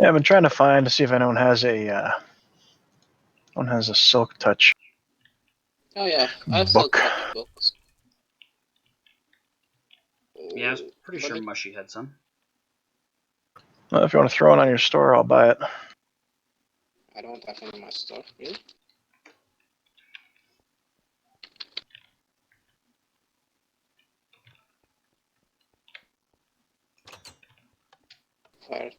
Yeah, I've been trying to see if anyone has a silk touch. Oh yeah, I have Book. Silk Touch books. Yeah, I was pretty But sure Mushy had some. Well, if you want to throw it on your store, I'll buy it. I don't have any in my store, really. Fire.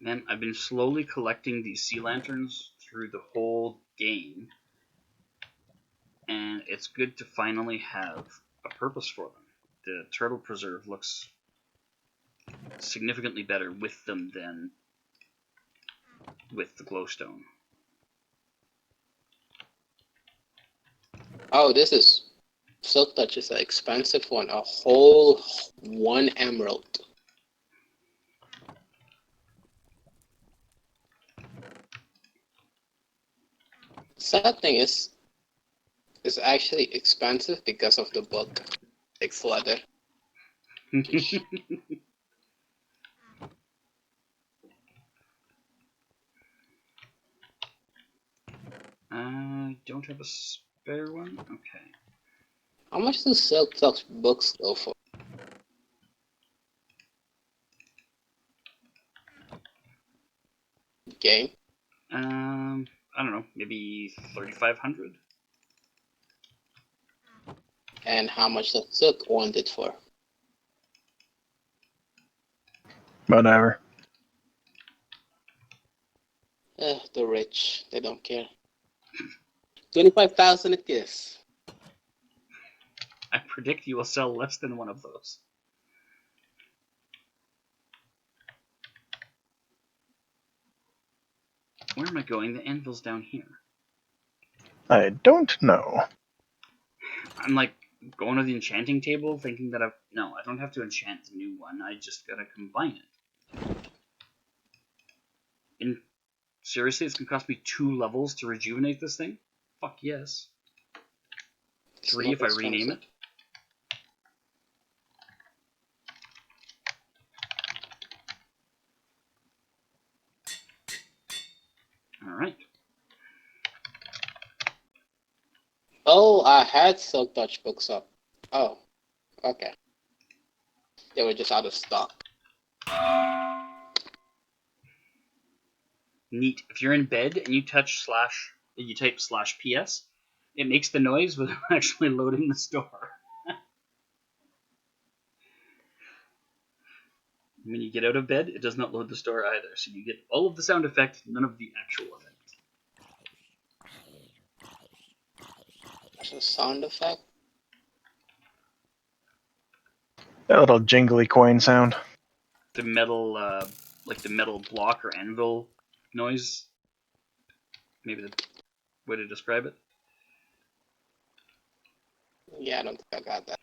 Man, I've been slowly collecting these sea lanterns through the whole game, and it's good to finally have a purpose for them. The turtle preserve looks significantly better with them than with the glowstone. Oh, this is Silk Touch is an expensive one. A whole 1 emerald. Sad thing is, it's actually expensive because of the book. It's leather. I don't have a spare one? Okay. How much do Silk Touch books go for? Game? I don't know, maybe 3,500? And how much does Silk want it for? Whatever. The rich, they don't care. 25,000 it is. I predict you will sell less than one of those. Where am I going? The anvil's down here. I don't know. I'm like going to the enchanting table thinking that no, I don't have to enchant the new one. I just gotta combine it. And seriously, it's gonna cost me 2 levels to rejuvenate this thing? Fuck yes. 3 if I rename it. Alright. Oh, I had Silk Touch books up. Oh, okay. They were just out of stock. Neat. If you're in bed and you type /PS, it makes the noise without actually loading the store. When you get out of bed, it does not load the store either, so you get all of the sound effect, none of the actual effect. There's a sound effect. That little jingly coin sound. The metal, like the metal block or anvil noise. Maybe the way to describe it. Yeah, I don't think I got that.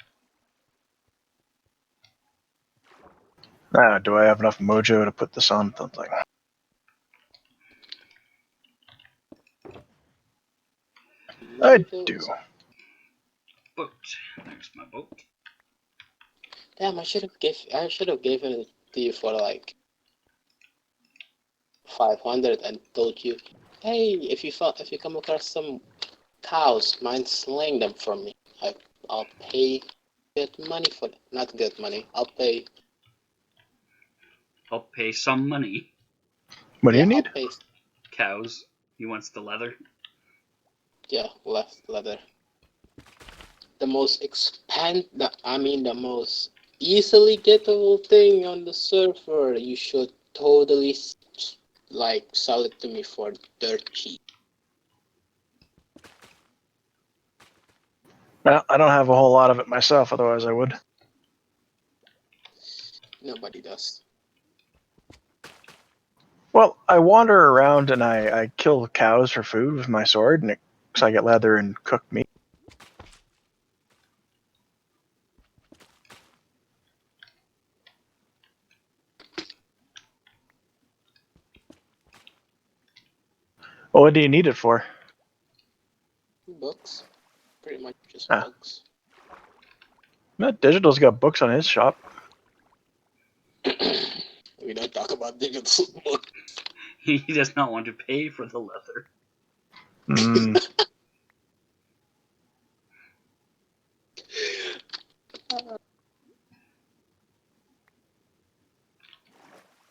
Do I have enough mojo to put this on something? I do. Boat. There's my boat. Damn, I should have given it to you for like 500 and told you, hey, if you come across some cows, mind slaying them for me. I'll pay good money for it. Not good money. I'll pay some money. What do you need? I'll pay. Cows. He wants the leather. Yeah, leather. The most the most easily gettable thing on the server. You should totally like sell it to me for dirt cheap. Well, I don't have a whole lot of it myself, otherwise I would. Nobody does. Well, I wander around and I kill cows for food with my sword, and so I get leather and cooked meat. Well, what do you need it for? Books. Pretty much just books. Digital's got books on his shop. We don't talk about digital book. He does not want to pay for the leather. Mm.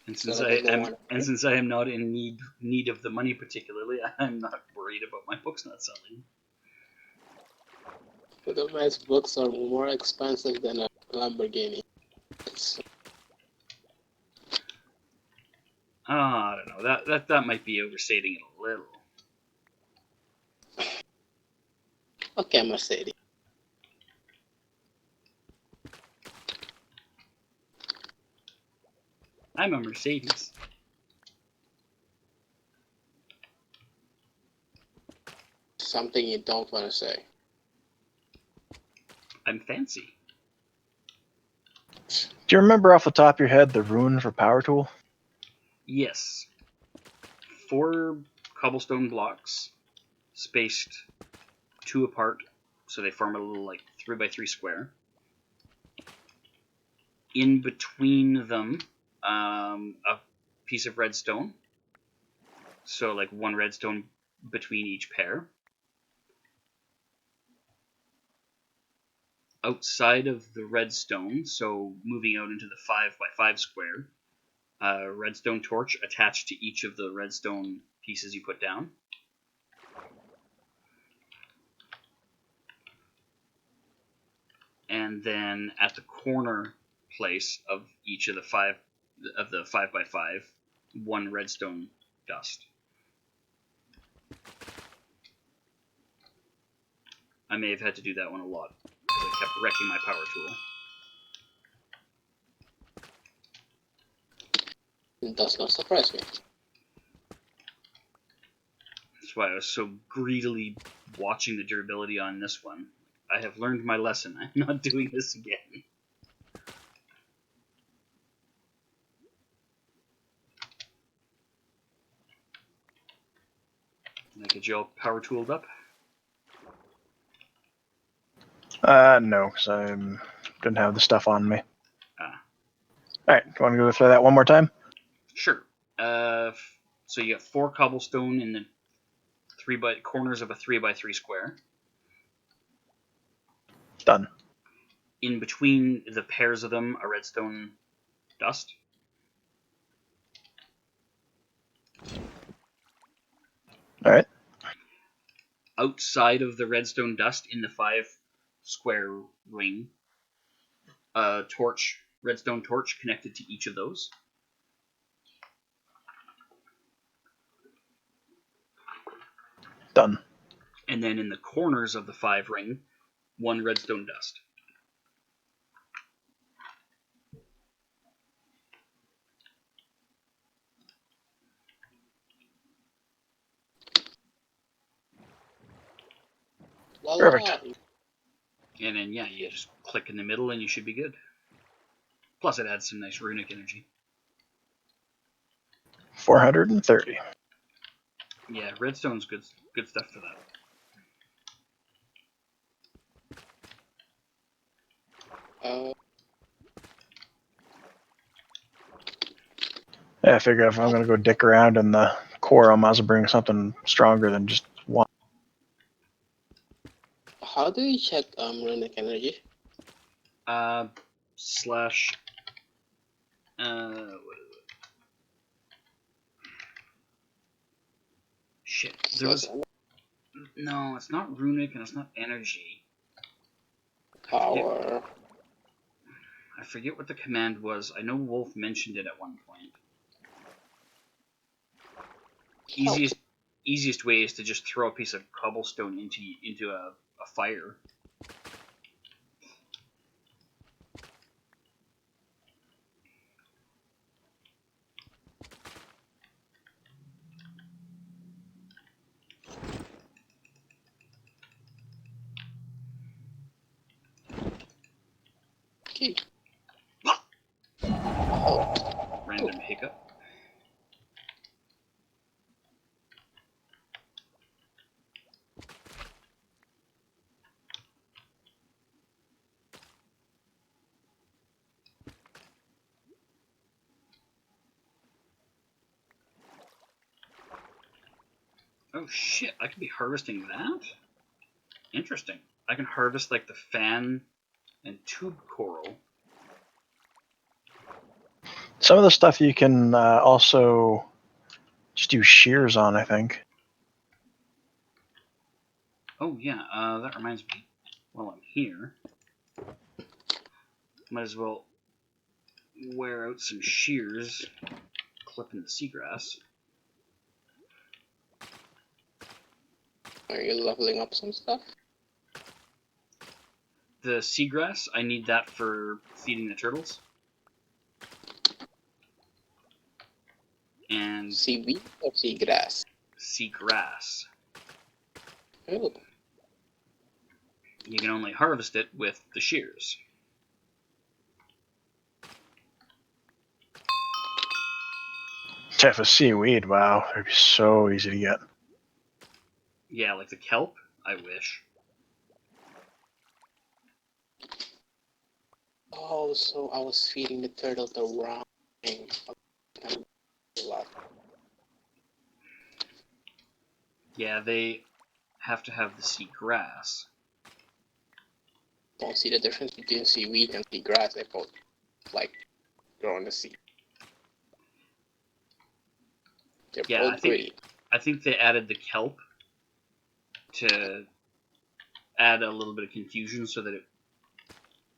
And So since that there's no one. since I am not in need of the money particularly, I'm not worried about my books not selling. Otherwise, books are more expensive than a Lamborghini. I don't know. That might be overstating it a little. Okay, Mercedes. I'm a Mercedes. Something you don't want to say. I'm fancy. Do you remember off the top of your head the rune for power tool? Yes. 4 cobblestone blocks, spaced 2 apart, so they form a little like 3x3 square. In between them, a piece of redstone. So like 1 redstone between each pair. Outside of the redstone, so moving out into the 5x5 square, a redstone torch attached to each of the redstone pieces you put down. And then at the corner place of each of the 5x5, 1 redstone dust. I may have had to do that one a lot because I kept wrecking my power tool. It does not surprise me. That's why I was so greedily watching the durability on this one. I have learned my lesson. I'm not doing this again. Can I get you all power tooled up? No, because I didn't have the stuff on me. Ah. Alright, you want to go through that one more time? Sure. So you got 4 cobblestone in the corners of a 3x3 square. Done. In between the pairs of them, a redstone dust. Alright. Outside of the redstone dust in the 5 square ring, a redstone torch connected to each of those. Done. And then in the corners of the 5 ring, 1 redstone dust. Voila. Perfect. And then, yeah, you just click in the middle and you should be good. Plus, it adds some nice runic energy. 430. Yeah, redstone's good stuff for that. Yeah, I figure if I'm going to go dick around in the core, I might as well bring something stronger than just one. How do you check runic energy? Slash. What is it? Shit. There was. No, it's not runic and it's not energy. Power. I forget what the command was. I know Wolf mentioned it at one point. Easiest way is to just throw a piece of cobblestone into a fire. Okay. Random hiccup. Oh shit, I could be harvesting that? Interesting. I can harvest like the fan and tube coral. Some of the stuff you can also just use shears on, I think. Oh yeah, that reminds me. While I'm here, might as well wear out some shears, clipping the seagrass. Are you leveling up some stuff? The seagrass, I need that for feeding the turtles. And Seaweed or seagrass? seagrass. Oh. You can only harvest it with the shears. Except for seaweed, wow, it'd be so easy to get. Yeah, like the kelp, I wish. Oh, so I was feeding the turtle the wrong thing. A lot. Yeah, they have to have the seagrass. Don't see the difference between seaweed and seagrass. They both like grow in the sea. They're Yeah, both pretty. I think they added the kelp to add a little bit of confusion so that it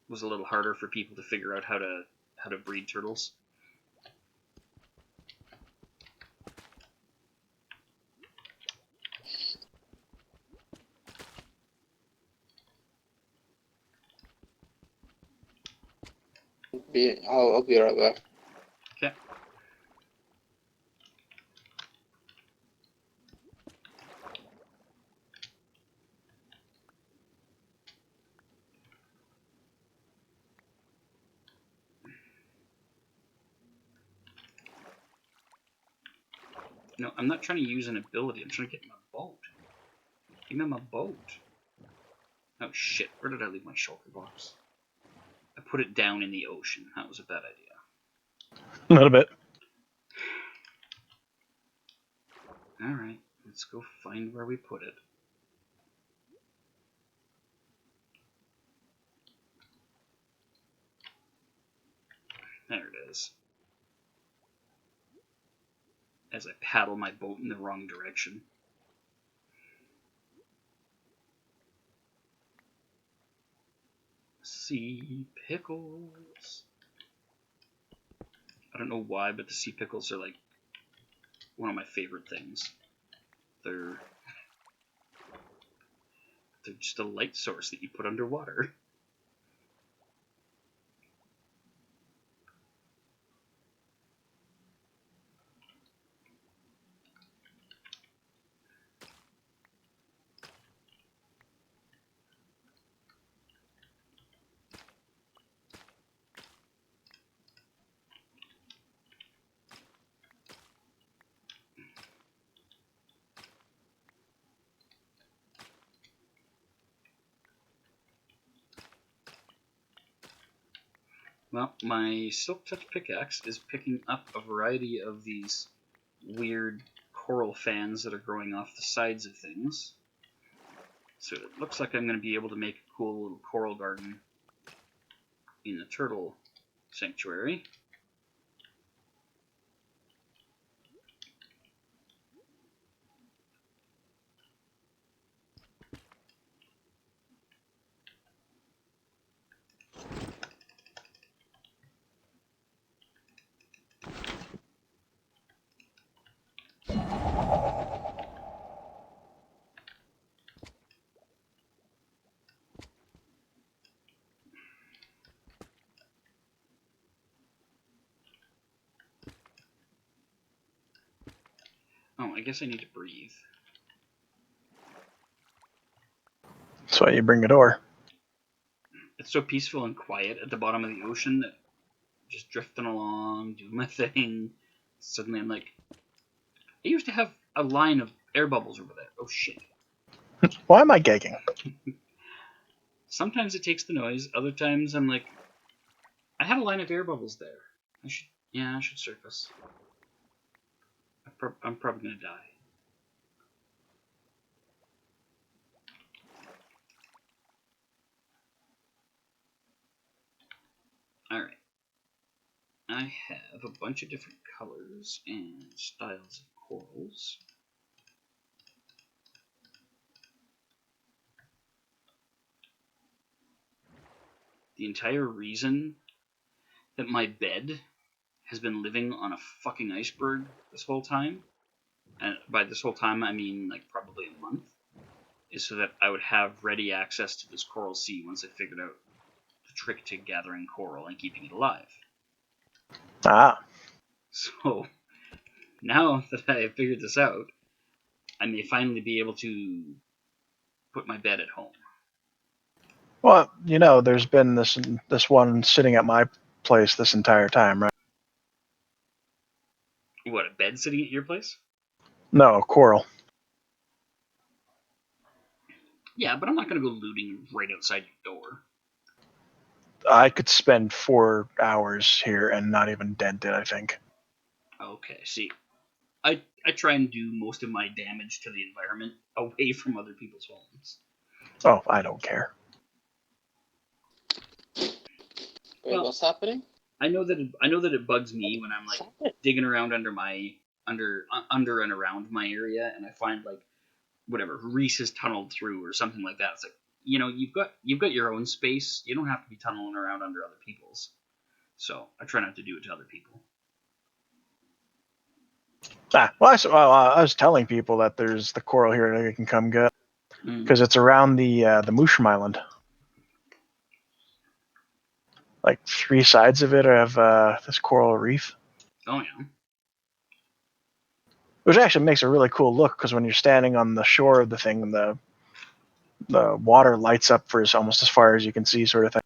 was a little harder for people to figure out how to breed turtles. I'll be right back. Okay. No, I'm not trying to use an ability. I'm trying to get my boat. Give me my boat. Oh shit, where did I leave my shulker box? I put it down in the ocean. That was a bad idea. A little bit. Alright, let's go find where we put it. There it is. As I paddle my boat in the wrong direction. Sea pickles. I don't know why, but the sea pickles are like one of my favorite things. They're just a light source that you put underwater. Well, my Silk Touch pickaxe is picking up a variety of these weird coral fans that are growing off the sides of things. So it looks like I'm going to be able to make a cool little coral garden in the turtle sanctuary. Oh, I guess I need to breathe. That's why you bring a door. It's so peaceful and quiet at the bottom of the ocean that I'm just drifting along, doing my thing. Suddenly I'm like, I used to have a line of air bubbles over there. Oh shit. Why am I gagging? Sometimes it takes the noise, other times I'm like, I had a line of air bubbles there. I should surface. I'm probably gonna die. I have a bunch of different colors and styles of corals. The entire reason that my bed has been living on a fucking iceberg this whole time, and by this whole time I mean like probably a month, is so that I would have ready access to this coral sea once I figured out the trick to gathering coral and keeping it alive. Ah. So now that I have figured this out, I may finally be able to put my bed at home. Well, there's been this one sitting at my place this entire time, right? What, a bed sitting at your place? No, coral. Yeah, but I'm not going to go looting right outside your door. I could spend 4 hours here and not even dent it, I think. Okay, see, I try and do most of my damage to the environment away from other people's homes. Oh, I don't care. Wait, what's happening? I know that it bugs me when I'm like digging around under and around my area, and I find like whatever Reese has tunneled through or something like that. It's like, you've got your own space. You don't have to be tunneling around under other people's. So I try not to do it to other people. I was telling people that there's the coral here that they can come get because it's around the mushroom island. Like 3 sides of it have this coral reef. Oh yeah. Which actually makes a really cool look because when you're standing on the shore of the thing, the water lights up for almost as far as you can see, sort of thing.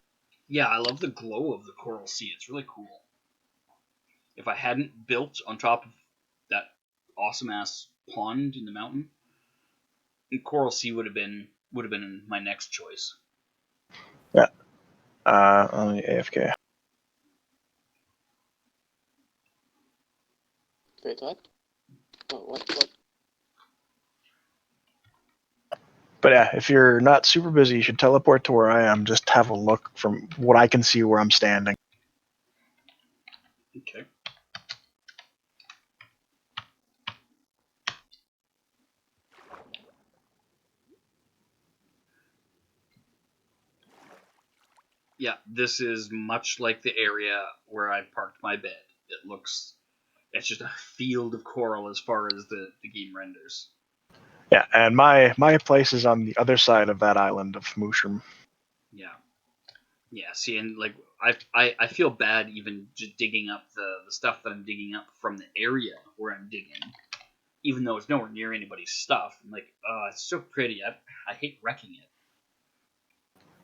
Yeah, I love the glow of the coral sea. It's really cool. If I hadn't built on top of that awesome ass pond in the mountain, coral sea would have been my next choice. Yeah. On the AFK. Wait, what? What? But yeah, if you're not super busy, you should teleport to where I am. Just have a look from what I can see where I'm standing. Okay. Yeah, this is much like the area where I parked my bed. It's just a field of coral as far as the game renders. Yeah, and my place is on the other side of that island of mushroom. Yeah. Yeah, see, and like I feel bad even just digging up the stuff that I'm digging up from the area where I'm digging, even though it's nowhere near anybody's stuff. I'm like, it's so pretty. I hate wrecking it.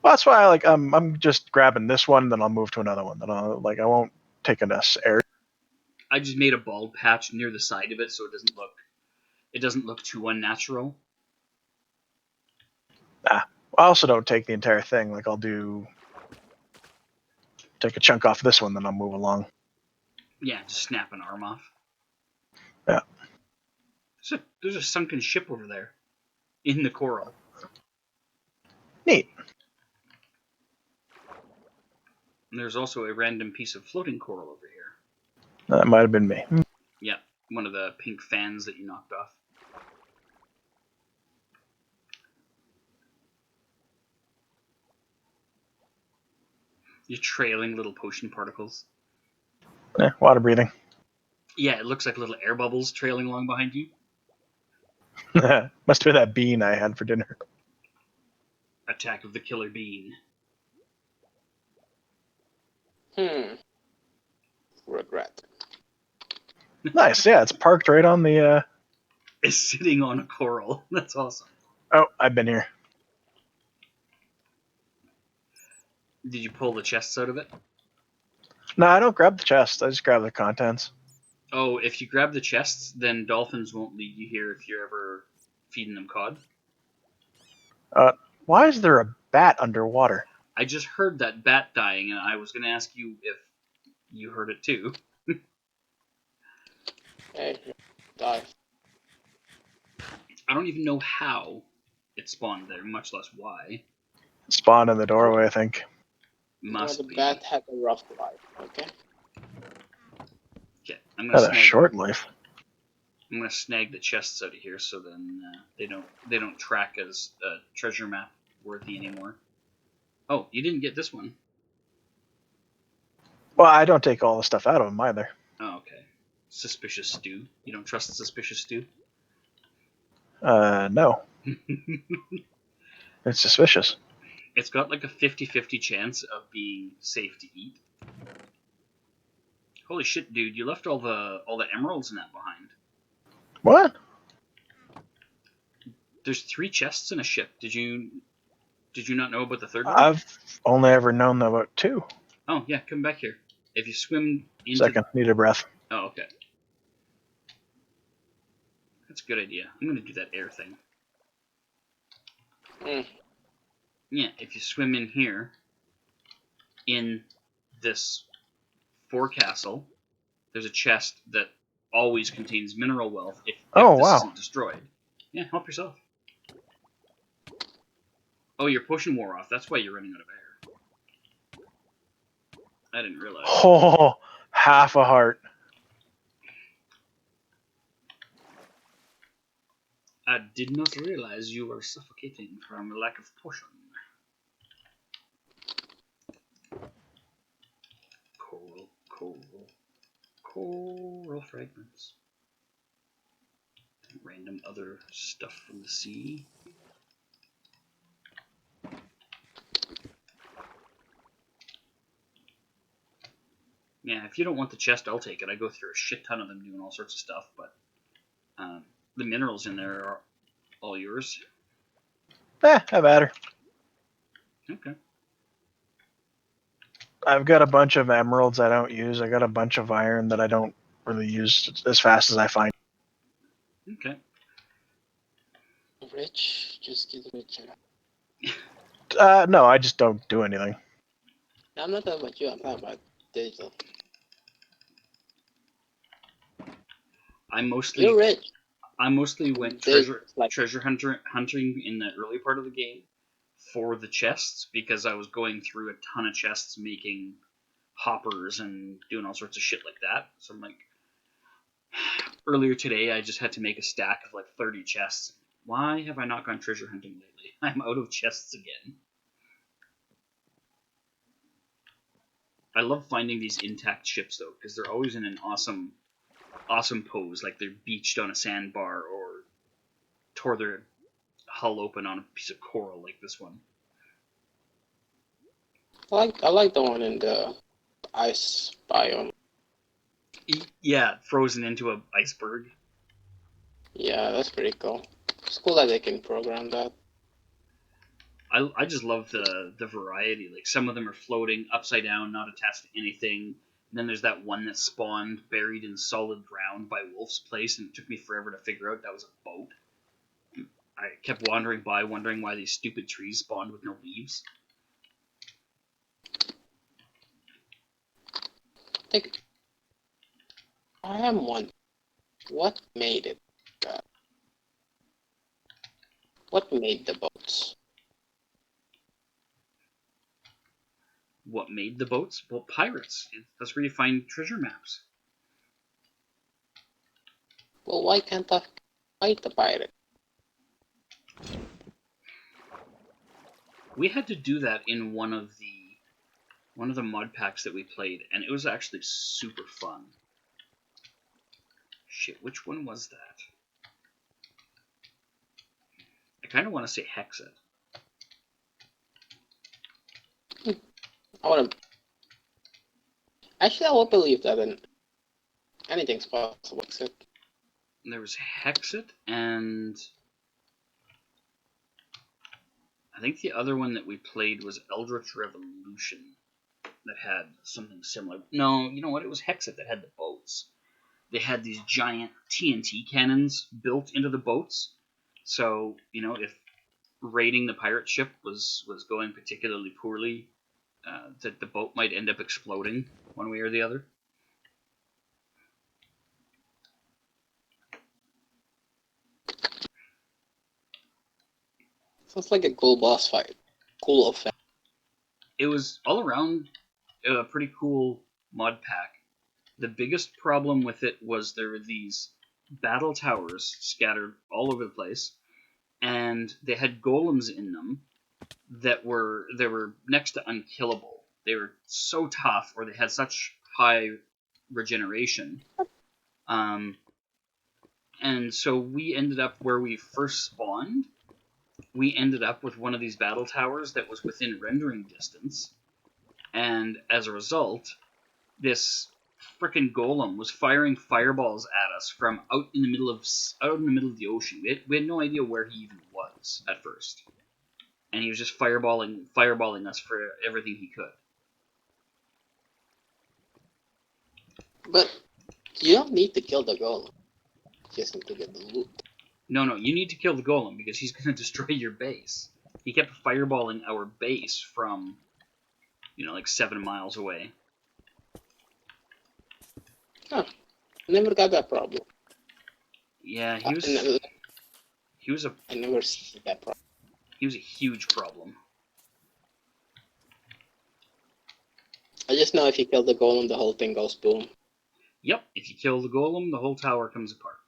Well, that's why I'm just grabbing this one, then I'll move to another one. Then I won't take an area. I just made a bald patch near the side of it so it doesn't look too unnatural. I also don't take the entire thing. Like I'll take a chunk off this one, then I'll move along. Yeah, just snap an arm off. Yeah. There's a sunken ship over there, in the coral. Neat. And there's also a random piece of floating coral over here. That might have been me. Yeah, one of the pink fans that you knocked off. You're trailing little potion particles. Water breathing. Yeah, it looks like little air bubbles trailing along behind you. Must have been that bean I had for dinner. Attack of the Killer Bean. Regret. Nice, yeah, it's parked right on the... It's sitting on a coral. That's awesome. Oh, I've been here. Did you pull the chests out of it? No, I don't grab the chest. I just grab the contents. Oh, if you grab the chests, then dolphins won't lead you here if you're ever feeding them cod. Why is there a bat underwater? I just heard that bat dying, and I was going to ask you if you heard it too. Hey, die. I don't even know how it spawned there, much less why. Spawned in the doorway, I think. Must the be. bat had a rough life, okay? I'm Had gonna a snag. short life. I'm gonna snag the chests out of here, so then they don't track as treasure map worthy anymore. Oh, you didn't get this one. Well, I don't take all the stuff out of them either. Oh, okay. Suspicious stew. You don't trust the suspicious stew? No, it's suspicious. It's got like a 50-50 chance of being safe to eat. Holy shit, dude! You left all the emeralds in that behind. What? There's 3 chests in a ship. Did you not know about the third one? I've only ever known about 2. Oh yeah, come back here. If you swim into Second, need a breath. Oh, okay. That's a good idea. I'm gonna do that air thing. Yeah, if you swim in here, in this forecastle, there's a chest that always contains mineral wealth if Oh, this wow. isn't destroyed. Yeah, help yourself. Oh, your potion wore off. That's why you're running out of air. I didn't realize. Oh, half a heart. I did not realize you were suffocating from a lack of potion. Coral fragments. Random other stuff from the sea. Yeah, if you don't want the chest, I'll take it. I go through a shit ton of them doing all sorts of stuff, but the minerals in there are all yours. Have at her. Okay. I've got a bunch of emeralds I don't use. I got a bunch of iron that I don't really use as fast as I find. Okay. Rich, just get richer. No, I just don't do anything. I'm not talking about you, I'm talking about digital. You're rich. I mostly went treasure hunting in the early part of the game for the chests because I was going through a ton of chests making hoppers and doing all sorts of shit like that. So I'm like, earlier today I just had to make a stack of like 30 chests. Why have I not gone treasure hunting lately? I'm out of chests again. I love finding these intact ships though, because they're always in an awesome pose, like they're beached on a sandbar or tore their hull open on a piece of coral like this one. I like the one in the ice biome. Yeah, frozen into an iceberg. Yeah, that's pretty cool. It's cool that they can program that. I just love the variety. Like some of them are floating upside down, not attached to anything. And then there's that one that spawned buried in solid ground by Wolf's place, and it took me forever to figure out that was a boat. I kept wandering by, wondering why these stupid trees spawned with no leaves. I am one. What made it? What made the boats? What made the boats? Well, pirates. That's where you find treasure maps. Well, why can't I fight the pirate? We had to do that in one of the mod packs that we played, and it was actually super fun. Shit, which one was that? I kind of want to say Hexit. I would have. Actually, I would believe that anything's possible. Except There was Hexit, and I think the other one that we played was Eldritch Revolution that had something similar. No, you know what? It was Hexit that had the boats. They had these giant TNT cannons built into the boats. So, if raiding the pirate ship was going particularly poorly, that the boat might end up exploding one way or the other. sounds like a cool boss fight. Cool effect. It was all around a pretty cool mod pack. The biggest problem with it was there were these battle towers scattered all over the place, and they had golems in them that were next to unkillable. They were so tough, or they had such high regeneration. And so we ended up where we first spawned. We ended up with one of these battle towers that was within rendering distance, and as a result, this frickin' golem was firing fireballs at us from out in the middle of the ocean. We had no idea where he even was at first, and he was just fireballing us for everything he could. But you don't need to kill the golem. You just need to get the loot. No, you need to kill the golem because he's going to destroy your base. He kept fireballing our base from, like 7 miles away. Huh. Never got that problem. Yeah, I never see that problem. He was a huge problem. I just know if you kill the golem, the whole thing goes boom. Yep, if you kill the golem, the whole tower comes apart.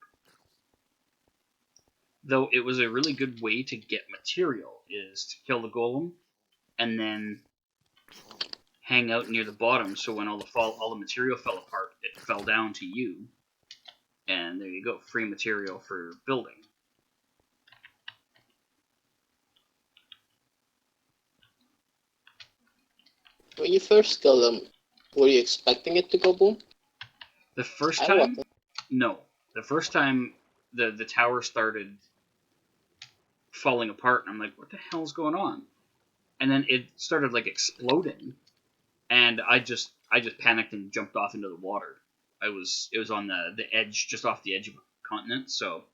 Though it was a really good way to get material, is to kill the golem, and then hang out near the bottom, so when all the material fell apart, it fell down to you. And there you go, free material for building. When you first killed them, were you expecting it to go boom? The first time? No. The first time, the tower started falling apart, and I'm like, what the hell's going on? And then it started, exploding, and I just panicked and jumped off into the water. It was on the edge, just off the edge of a continent, so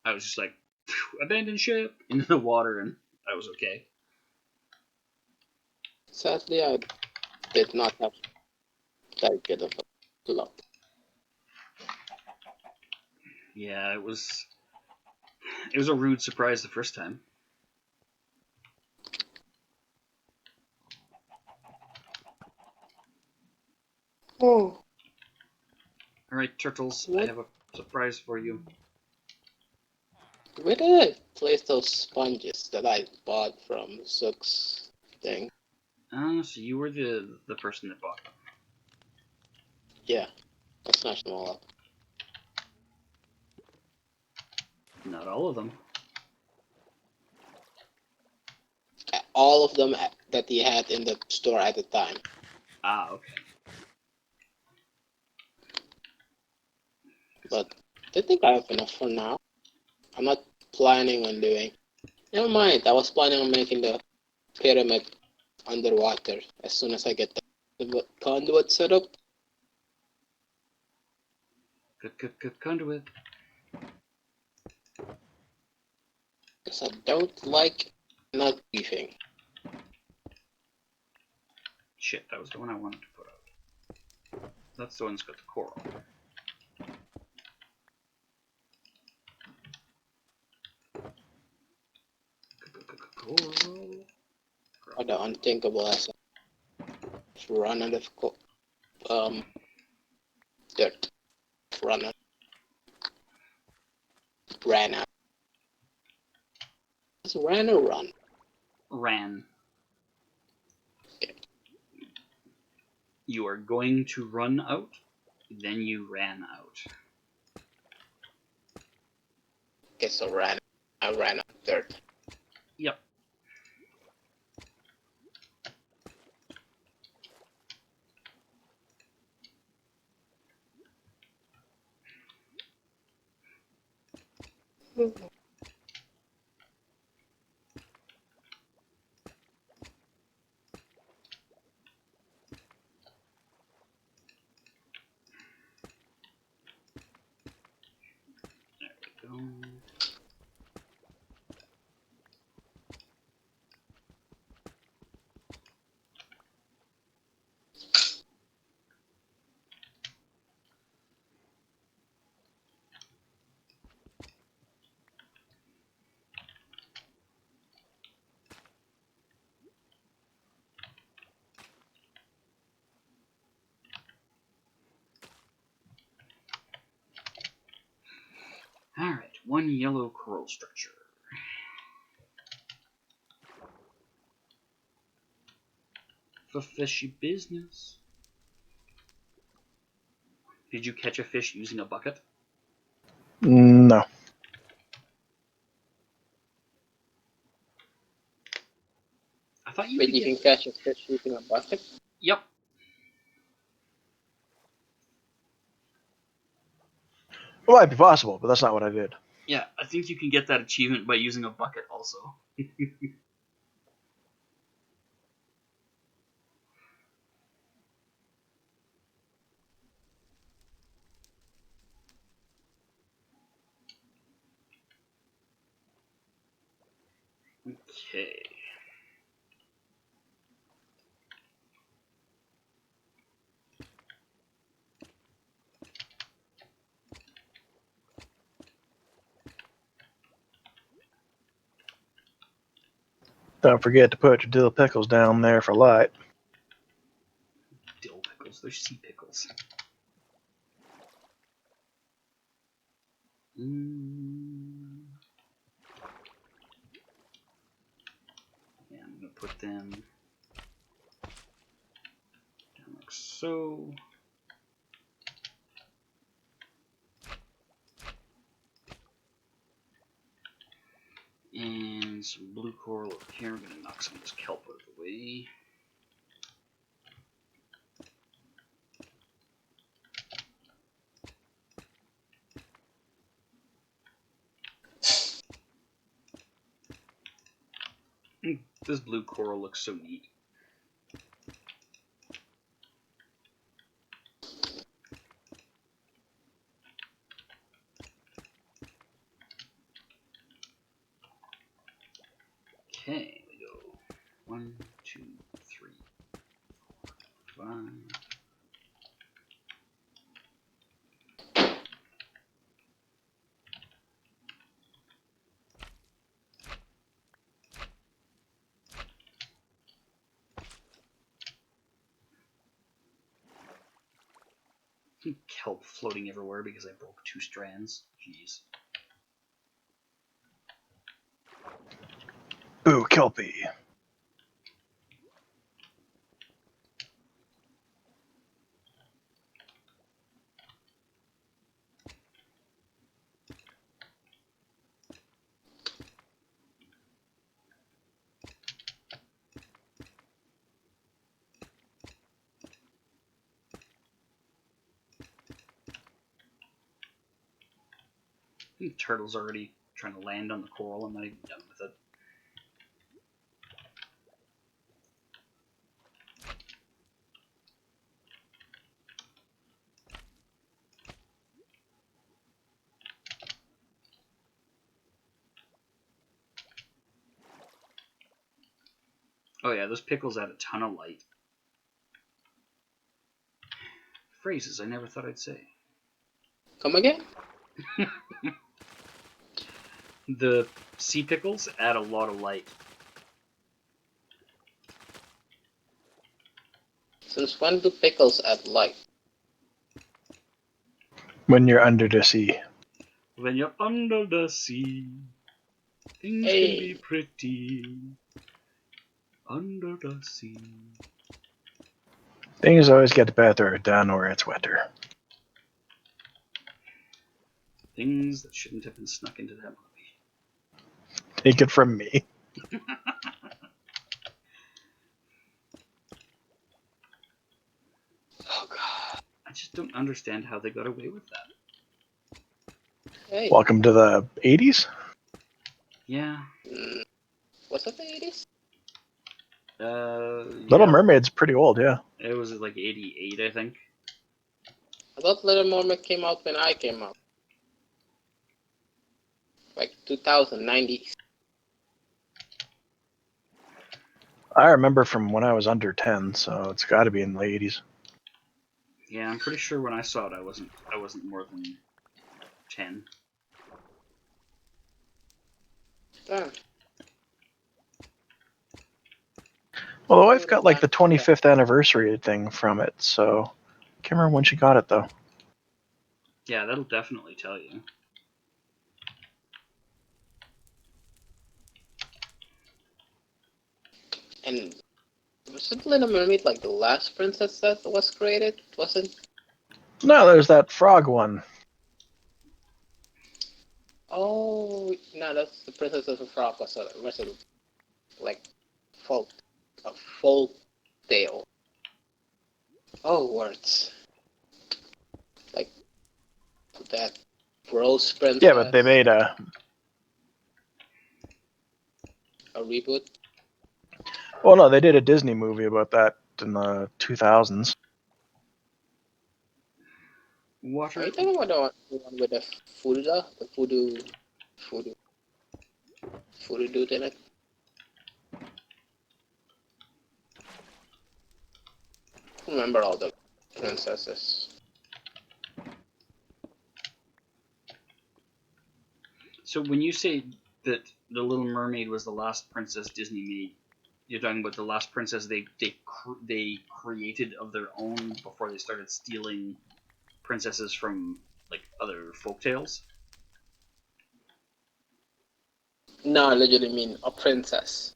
I was just like, abandon ship, into the water, and I was okay. Sadly, I did not have that good of a luck. Yeah, it was a rude surprise the first time. Oh. Alright, Turtles, What? I have a surprise for you. Where did I place those sponges that I bought from Zook's thing? So you were the person that bought them. Yeah, I smashed them all up. Not all of them. All of them that he had in the store at the time. Ah, okay. But I think I have enough for now. I'm not planning on doing... Never mind, I was planning on making the pyramid underwater as soon as I get the conduit set up. Good conduit. Because I don't like not beefing. Shit, that was the one I wanted to put out. That's the one that's got the coral. Coral. Or the unthinkable as just run out of dirt. Run out. Ran out. Just ran or run? Ran. Okay. You are going to run out, then you ran out. Okay, so ran. I ran out of dirt. Yep. There we go. 1 yellow coral structure. For fishy business. Did you catch a fish using a bucket? No. I thought you But could you get... can catch a fish using a bucket? Yep. It might be possible, but that's not what I did. Yeah, I think you can get that achievement by using a bucket also. Okay. Don't forget to put your dill pickles down there for light. Dill pickles, they're sea pickles. Yeah, I'm gonna put them down like so. And some blue coral over here. I'm gonna knock some of this kelp out of the way. This blue coral looks so neat. Okay, we go 1, 2, 3, 4, 5. Kelp floating everywhere because I broke 2 strands. Jeez. Boo, Kelpie. The turtle's already trying to land on the coral. I'm not even done with it. Oh yeah, those pickles add a ton of light. Phrases I never thought I'd say. Come again? The sea pickles add a lot of light. Since when do pickles add light? When you're under the sea. When you're under the sea, things Hey. can be pretty. Under the sea. Things always get better down where it's wetter. Things that shouldn't have been snuck into that movie. Take it from me. Oh god. I just don't understand how they got away with that. Hey. Welcome to the 80s? Yeah. Was it the 80s? Little Yeah, Mermaid's pretty old, yeah. it was like 88, I think. I thought Little Mermaid came out when I came out. Like 2090s. I remember from when I was under 10, so it's got to be in the 80s. Yeah, I'm pretty sure when I saw it, I wasn't more than 10. Damn. Well, the wife got like the 25th anniversary thing from it, so can't remember when she got it though. Yeah, that'll definitely tell you. And wasn't Little Mermaid like the last princess that was created? Wasn't? No, there's that frog one. Oh no, that's the Princess of the Frog was a like folk a folk tale. Oh, words like that Rose Princess. Yeah, but they made a reboot. well, no, they did a Disney movie about that in the 2000s. Water. Are you talking about the one with the voodoo, voodoo dude in it? I remember all the princesses. So when you say that the Little Mermaid was the last princess Disney made, you're talking about the last princess they created of their own before they started stealing princesses from like other folktales. No, I literally mean a princess.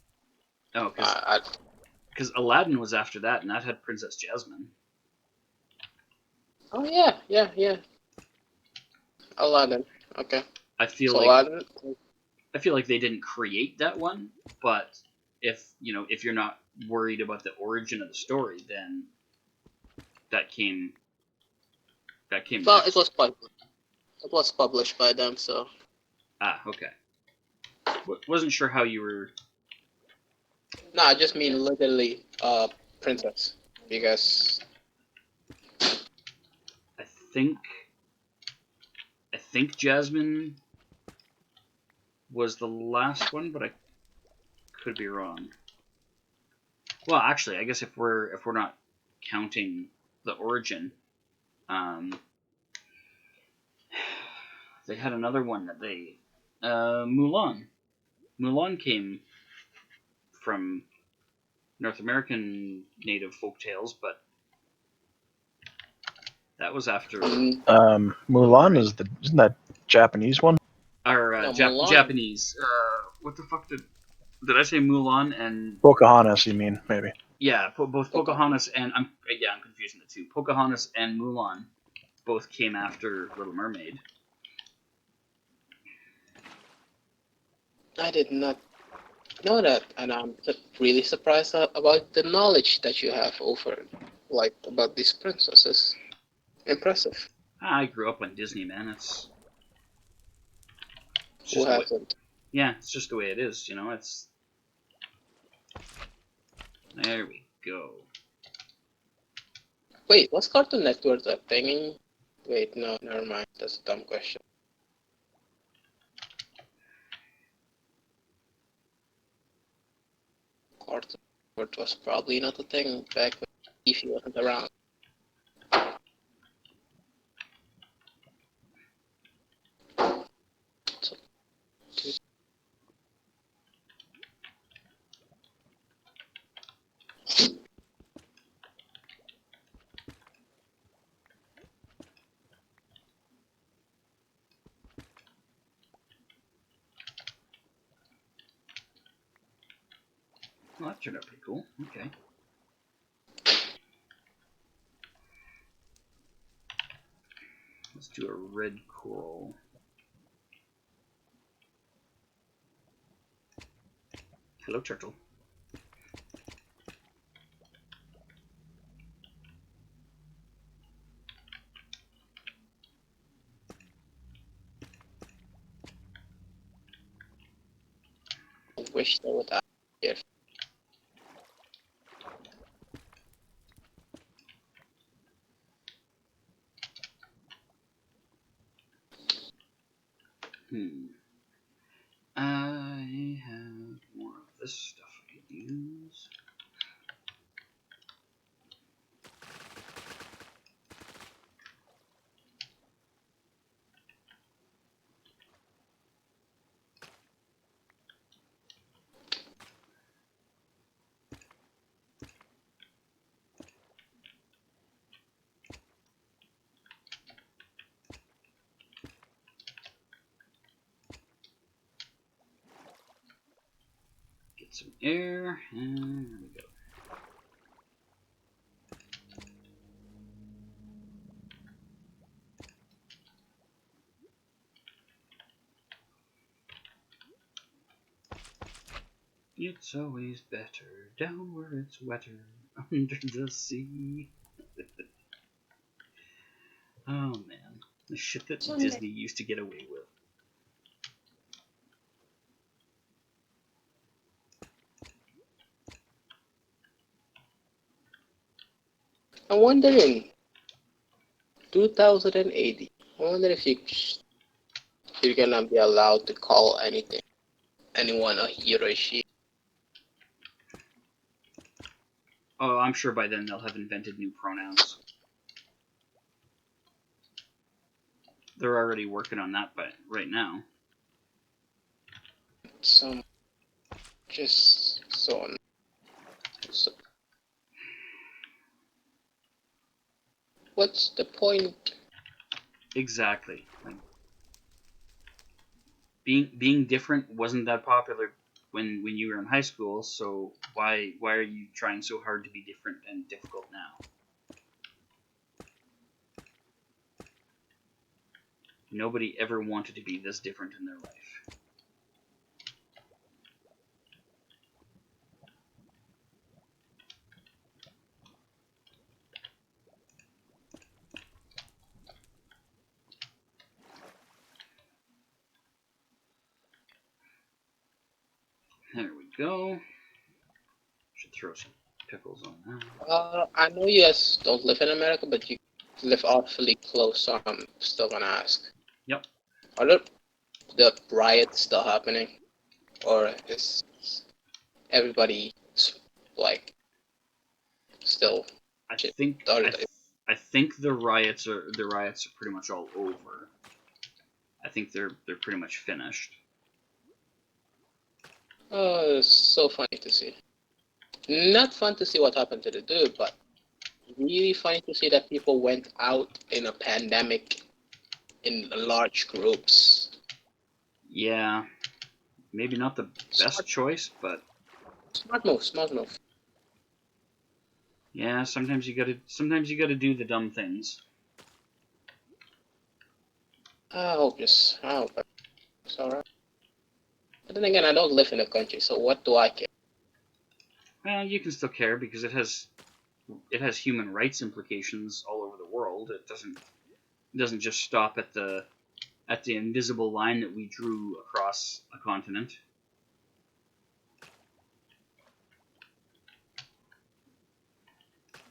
Oh, because Aladdin was after that, and that had Princess Jasmine. Oh yeah. Aladdin. Okay. I feel So like Aladdin. they didn't create that one, but if you're not worried about the origin of the story, then that came Well, next. it was published by them, so. Ah, okay. Wasn't sure how you were. No, I just mean literally princess because I think Jasmine was the last one, but I could be wrong. Well, actually, I guess if we're not counting the origin, they had another one that they Mulan. Mulan came from North American native folk tales, but that was after Mulan isn't that Japanese one? our no Mulan. Japanese. What the fuck did I say? Mulan and Pocahontas, you mean, maybe? yeah, both Pocahontas and I'm confusing the two. Pocahontas and Mulan both came after Little Mermaid. I did not know that, and I'm really surprised about the knowledge that you have about these princesses. Impressive. I grew up on Disney, man. It's Who just hasn't? yeah, it's just the way it is. It's there we go. Wait, was Cartoon Network a thing? Wait, no, never mind. That's a dumb question. Cartoon Network was probably not a thing back when TV wasn't around. So, Well, that turned out pretty cool. Okay. Let's do a red coral. Hello, turtle. I wish they would add here. I have more of this stuff I could use. some air, and there we go. It's always better down where it's wetter, under the sea. Oh man, the shit that Disney used to get away with. I'm wondering, 2080. I wonder if you're gonna be allowed to call anyone a he or a she. Oh, I'm sure by then they'll have invented new pronouns. They're already working on that right now. So, just so on. So, what's the point? Exactly. Like, being different wasn't that popular when you were in high school, so why are you trying so hard to be different and difficult now? Nobody ever wanted to be this different in their life. There we go. Should throw some pickles on that. I know you guys don't live in America, but you live awfully close, so I'm still gonna ask. Yep. Are the riots still happening? Or is everybody, like, still... I think the riots are pretty much all over. I think they're pretty much finished. Oh, it's so funny to see. Not fun to see what happened to the dude, but really funny to see that people went out in a pandemic in large groups. Yeah, maybe not the best choice, but Smart move. yeah, sometimes you gotta do the dumb things. I hope it's alright. But then again, I don't live in the country, so what do I care? Well, you can still care because it has human rights implications all over the world. It doesn't just stop at the invisible line that we drew across a continent.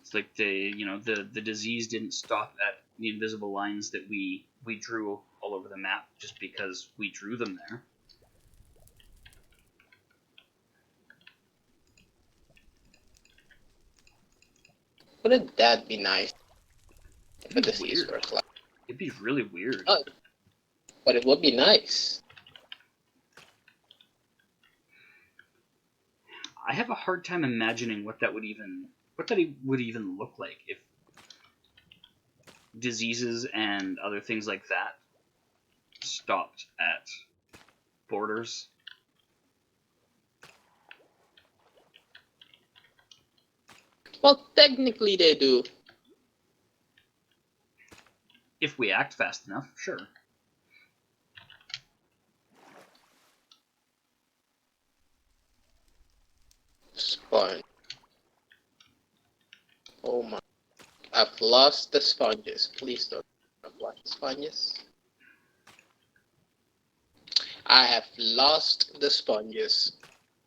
It's like the disease didn't stop at the invisible lines that we drew all over the map just because we drew them there. Wouldn't that be nice? If a disease were like... It'd be really weird. Oh, but it would be nice. I have a hard time imagining what that would even look like if diseases and other things like that stopped at borders. Well, technically they do. If we act fast enough, sure. Sponge. Oh my. I've lost the sponges. Please don't have lost the sponges. I have lost the sponges.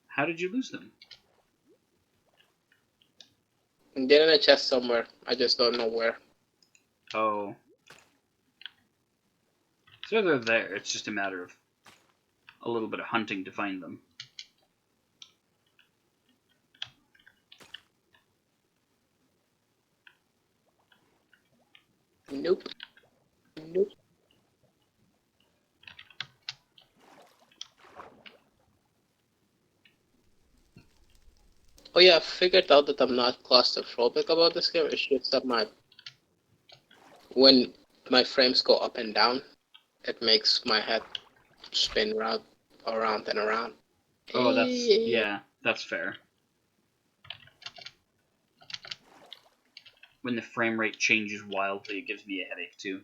How did you lose them? They're in a chest somewhere. I just don't know where. Oh. So they're there. It's just a matter of a little bit of hunting to find them. Nope. Oh yeah, I figured out that I'm not claustrophobic about this game. It's just that when my frames go up and down, it makes my head spin around and around. Oh, yeah. That's fair. When the frame rate changes wildly, it gives me a headache too.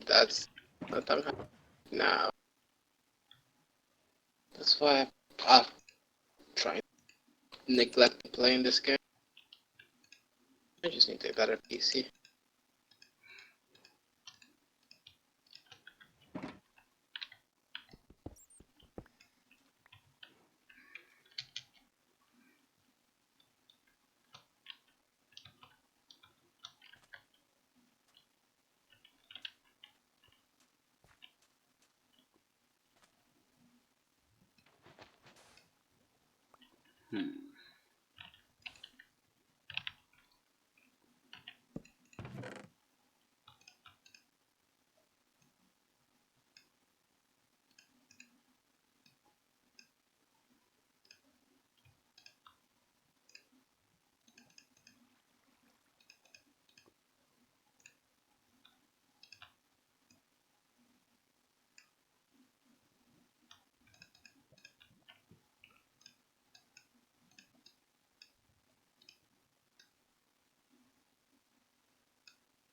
That's what I'm having now. That's why I'm trying to neglect playing this game. I just need a better PC.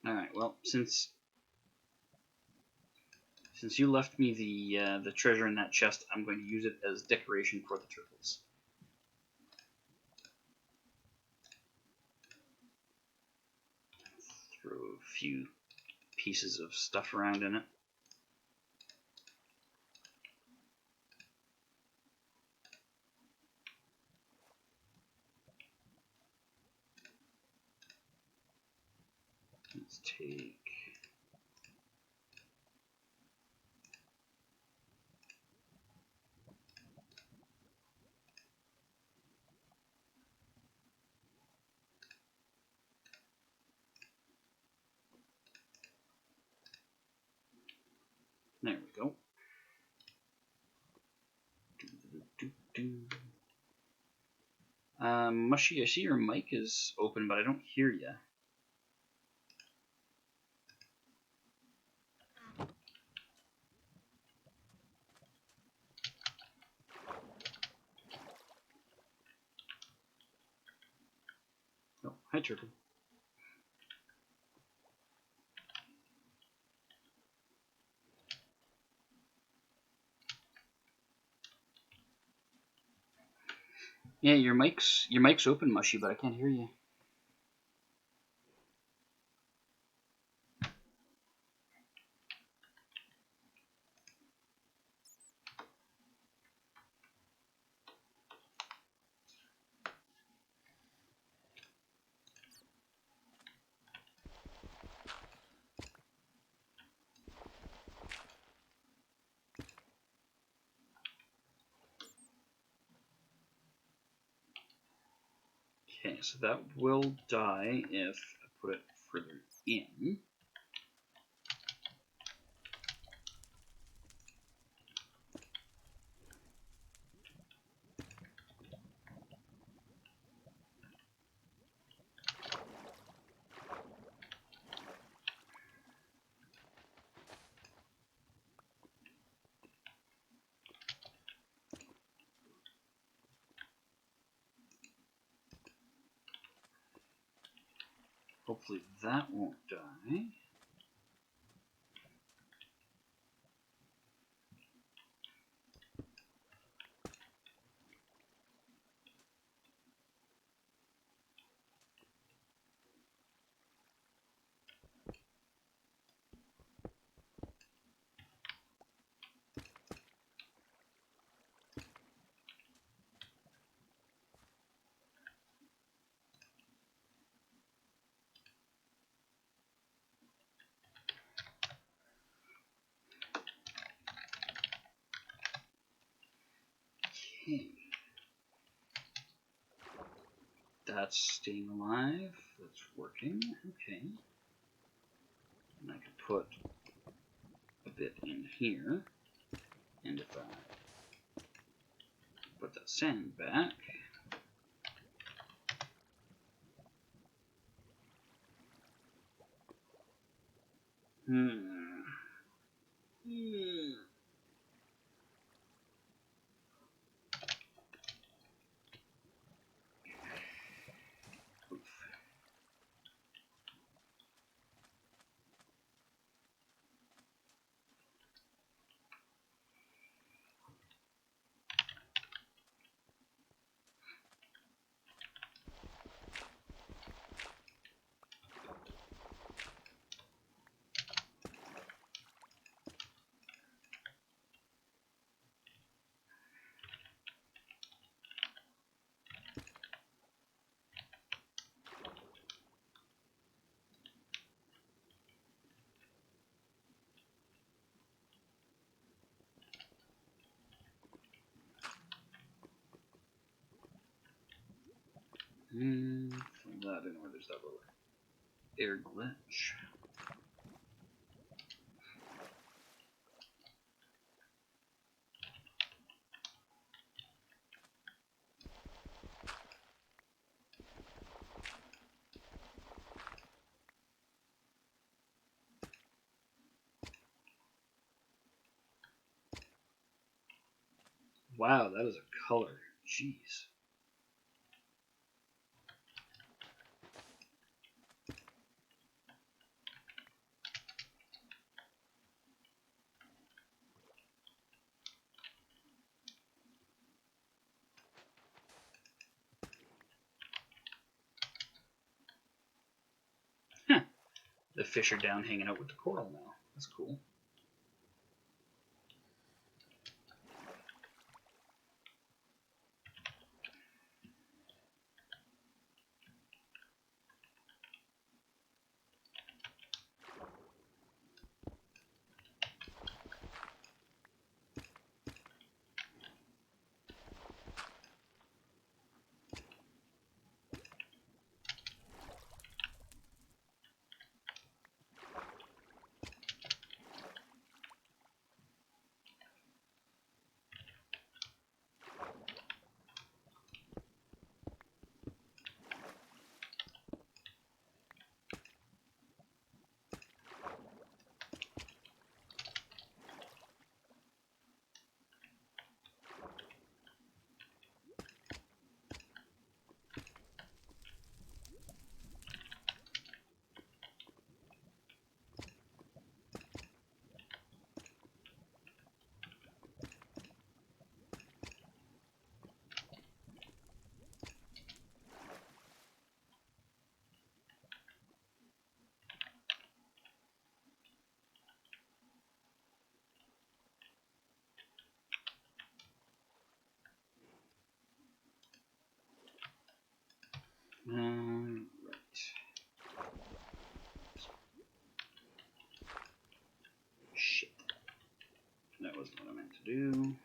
Alright, well, since you left me the treasure in that chest, I'm going to use it as decoration for the turtles. Throw a few pieces of stuff around in it. Let's take... There we go. Mushy, I see your mic is open, but I don't hear you. Oh, hi, turtle. Yeah, your mic's open, Mushy, but I can't hear you. Okay, so that will die if I put it further in. Hopefully that won't die. Okay. That's staying alive. That's working. Okay. And I could put a bit in here. And if I put that sand back, From that, I don't know where there's that little air glitch. Wow, that is a color. Jeez. Huh. The fish are down hanging out with the coral now. That's cool. Right. Shit. That wasn't what I meant to do.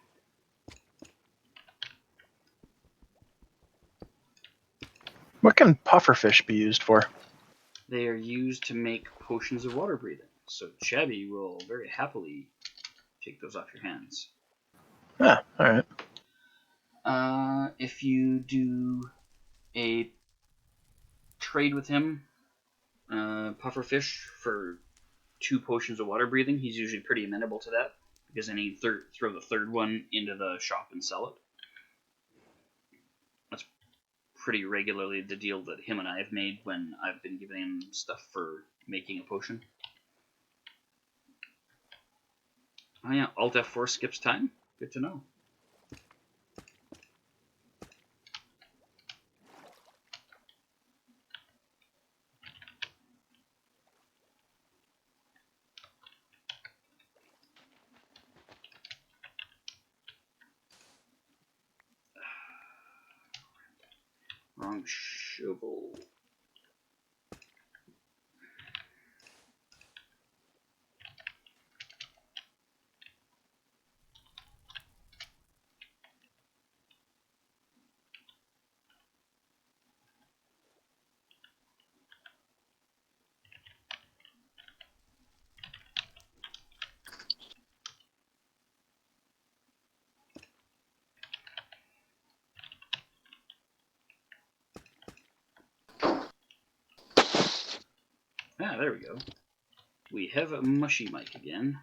What can pufferfish be used for? They are used to make potions of water breathing. So Chabby will very happily take those off your hands. Ah, alright. If you do a trade with him, pufferfish, for 2 potions of water breathing, he's usually pretty amenable to that, because then he'd throw the third one into the shop and sell it. That's pretty regularly the deal that him and I have made when I've been giving him stuff for making a potion. Oh yeah, Alt F4 skips time? Good to know. Wrong shovel. Ah, there we go. We have a mushy mic again.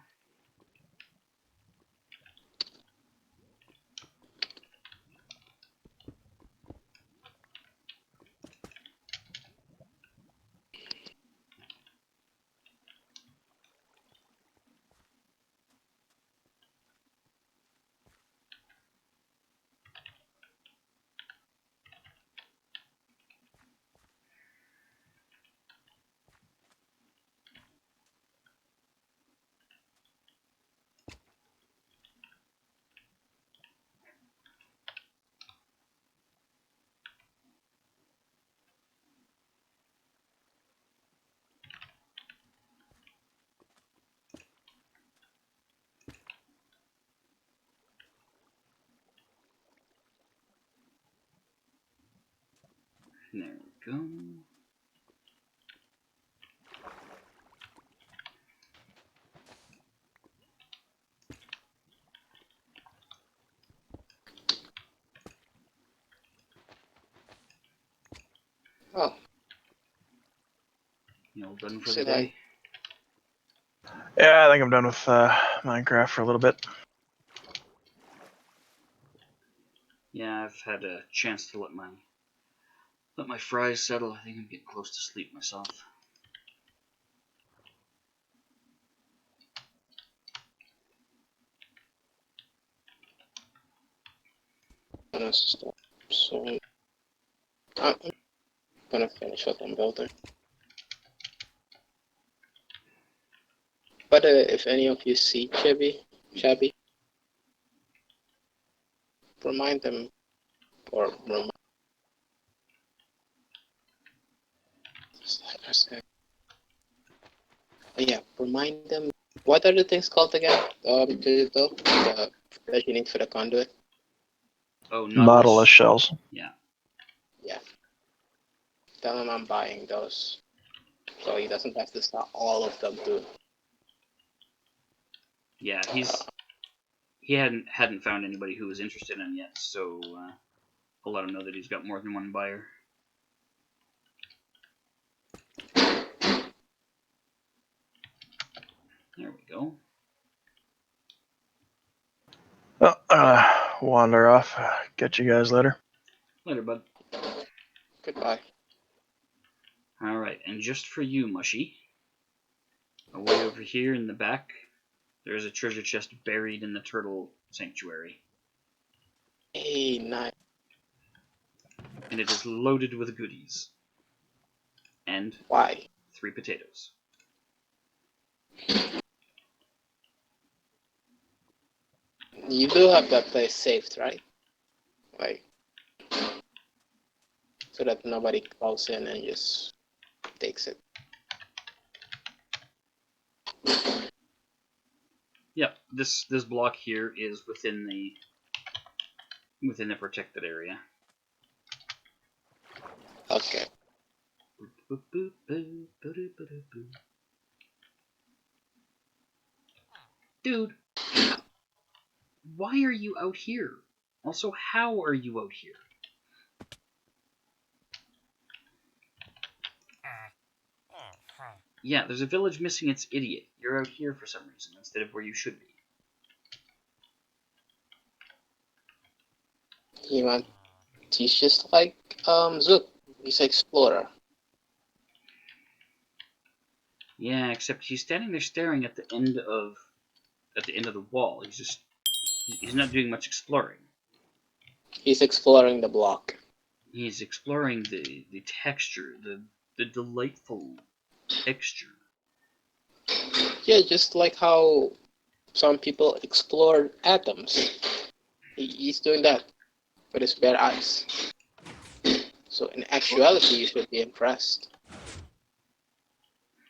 There we go. Oh, You all done for so the day? Yeah, I think I'm done with Minecraft for a little bit. Yeah, I've had a chance to let my fries settle. I think I'm getting close to sleep myself. I'm gonna stop. So I'm gonna finish what I'm building. But if any of you see Shabby, remind them, or remind. Yeah, remind them. What are the things called again? Digital, the that you need for the conduit. Oh, Nautilus shells. Yeah. Yeah. Tell him I'm buying those, so he doesn't have to start all of them too. Yeah, he hadn't found anybody who was interested in him yet, so I'll let him know that he's got more than one buyer. There we go. Well, wander off. Catch you guys later. Later, bud. Goodbye. Alright, and just for you, Mushy, away over here in the back, there's a treasure chest buried in the turtle sanctuary. Hey, nice. And it is loaded with goodies. And Why? 3 potatoes. You do have that place saved, right? Like, so that nobody goes in and just takes it. Yep, this block here is within the protected area. Okay. Dude, why are you out here? Also, how are you out here? Yeah, there's a village missing its idiot. You're out here for some reason instead of where you should be. He's just like Zook. He's an explorer. Yeah, except he's standing there staring at the end of the wall. He's not doing much exploring. He's exploring the block. He's exploring the texture, the delightful texture. Yeah, just like how some people explore atoms. He's doing that with his bare eyes. So in actuality, you should be impressed.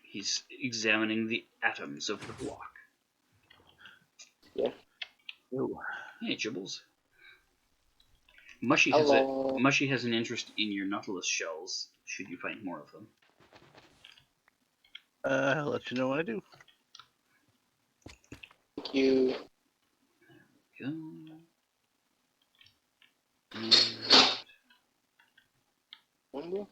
He's examining the atoms of the block. Yeah. Ooh. Hey, Jibbles. Mushy Hello. has an interest in your Nautilus shells, should you find more of them. I'll let you know when I do. Thank you. Go. And One more.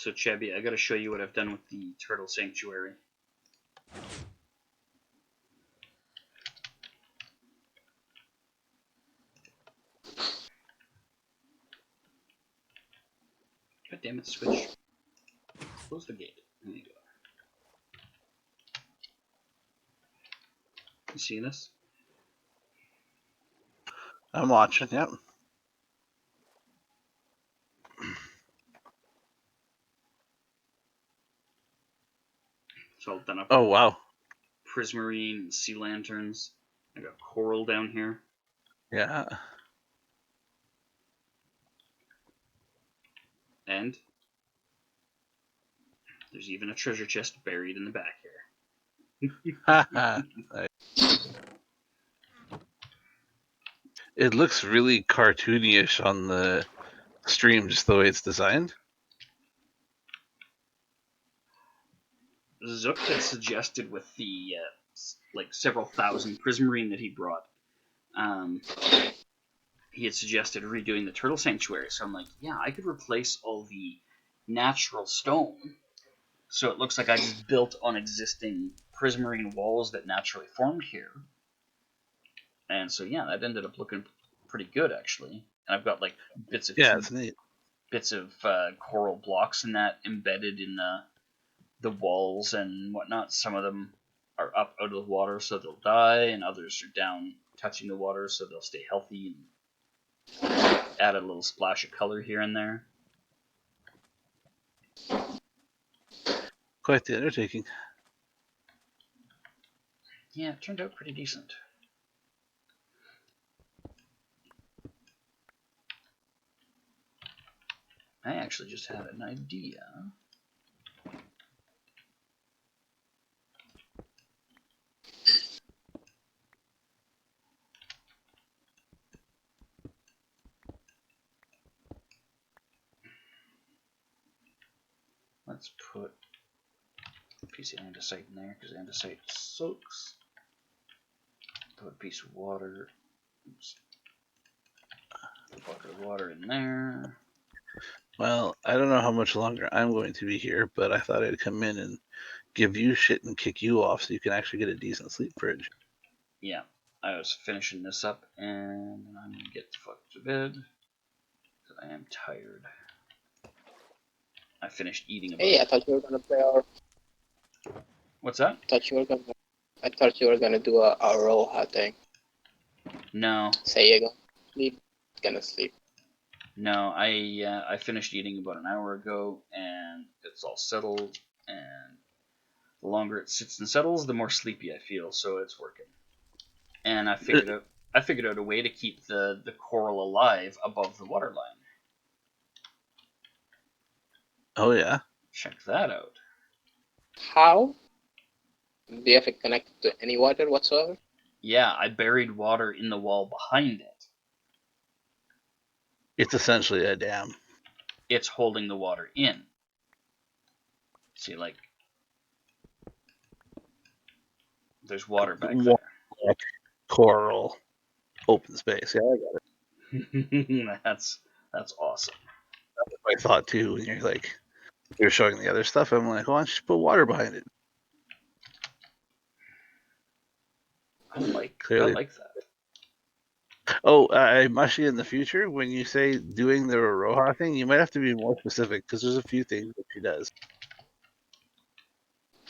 so, Chebby, I gotta show you what I've done with the turtle sanctuary. God damn it, Switch. Close the gate. There you go. You see this? I'm watching, yep. So then I've Oh got wow. prismarine and sea lanterns. I got coral down here. Yeah. And there's even a treasure chest buried in the back here. Haha. It looks really cartoony-ish on the stream, just the way it's designed. Zook had suggested with the like several thousand prismarine that he brought, he had suggested redoing the turtle sanctuary. So I'm like, yeah, I could replace all the natural stone, so it looks like I just built on existing prismarine walls that naturally formed here. And so yeah, that ended up looking pretty good actually. And I've got like bits of Yeah, it's neat. coral blocks in that embedded in the walls and whatnot. Some of them are up out of the water, so they'll die, and others are down touching the water, so they'll stay healthy. And add a little splash of color here and there. Quite the undertaking. Yeah, it turned out pretty decent. I actually just had an idea. Let's put a piece of andesite in there, because andesite soaks. Put a piece of water. Oops. Put a bucket of water in there. Well, I don't know how much longer I'm going to be here, but I thought I'd come in and give you shit and kick you off so you can actually get a decent sleep bridge. Yeah, I was finishing this up, and I'm gonna get the fuck to bed, because I am tired. I finished eating about... Hey, I thought you were gonna play our. What's that? I thought you were gonna do a Roha thing. No. Say you're gonna sleep. Gonna sleep. No, I finished eating about an hour ago, and it's all settled, and the longer it sits and settles, the more sleepy I feel, so it's working. And I figured out a way to keep the coral alive above the waterline. Oh yeah. Check that out. How? Do you have it connected to any water whatsoever? Yeah, I buried water in the wall behind it. It's essentially a dam. It's holding the water in. See, like, there's water back there. Coral. Open space. Yeah, I got it. That's awesome. That's what I thought too when you're showing the other stuff. I'm like, why don't you just put water behind it? I like Clearly. that. Oh, I'm actually in the future, when you say doing the Roha thing, you might have to be more specific, because there's a few things that she does.